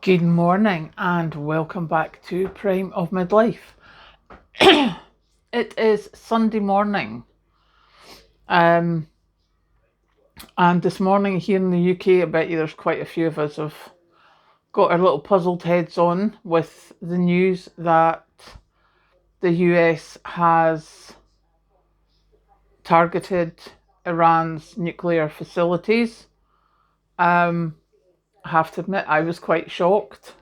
Good morning and welcome back to Prime of Midlife. It is Sunday morning, and this morning here in the UK, I bet you there's quite a few of us have got our little puzzled heads on with the news that the US has targeted Iran's nuclear facilities. I have to admit, I was quite shocked.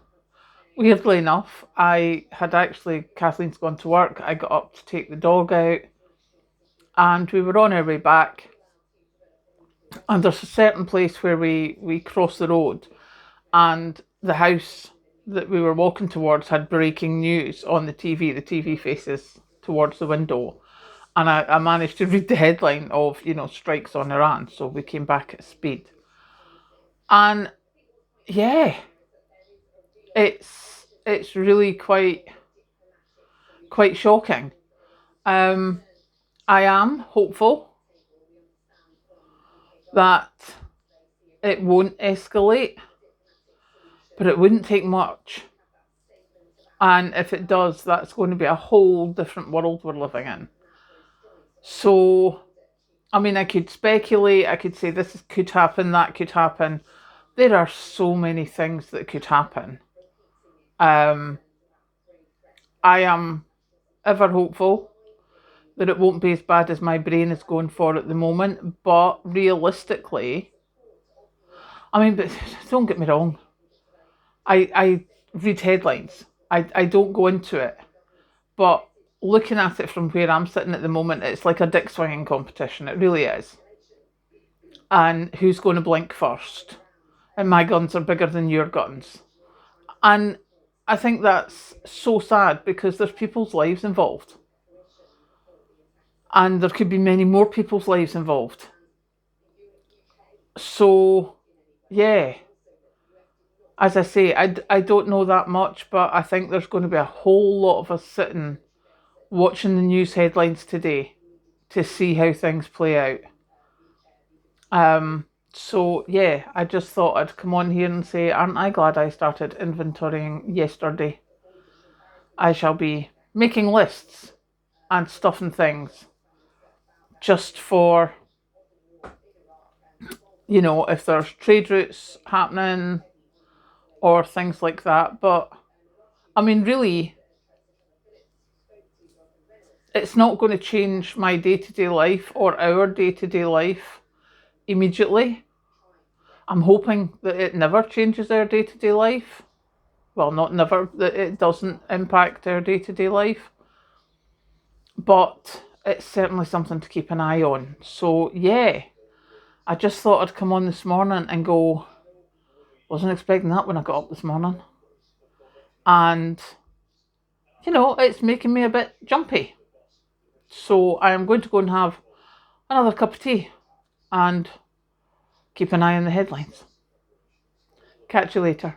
Weirdly enough, Kathleen's gone to work, I got up to take the dog out, and we were on our way back. And there's a certain place where we cross the road, and the house that we were walking towards had breaking news on the TV. The TV faces towards the window. And I managed to read the headline of, strikes on Iran. So we came back at speed. And yeah, it's really quite shocking. I am hopeful that it won't escalate, but it wouldn't take much. And if it does, that's going to be a whole different world we're living in. So, I mean, I could speculate, I could say this could happen, that could happen. There are so many things that could happen. Um, I am ever hopeful that it won't be as bad as my brain is going for at the moment, but realistically, I mean, but don't get me wrong, I read headlines. I don't go into it. But looking at it from where I'm sitting at the moment, it's like a dick swinging competition. It really is. And who's going to blink first? And my guns are bigger than your guns. And I think that's so sad because there's people's lives involved. And there could be many more people's lives involved. So, yeah, as I say, I don't know that much, but I think there's going to be a whole lot of us sitting watching the news headlines today to see how things play out. So yeah, I just thought I'd come on here and say, aren't I glad I started inventorying yesterday? I shall be making lists and stuff and things just for, if there's trade routes happening or things like that. But I mean, really, it's not going to change my day to day life or our day to day life immediately. I'm hoping that it never changes our day to day life. Well, not never, that it doesn't impact our day to day life, but it's certainly something to keep an eye on. So, yeah, I just thought I'd come on this morning and go, wasn't expecting that when I got up this morning. And, it's making me a bit jumpy. So, I am going to go and have another cup of tea and keep an eye on the headlines. Catch you later.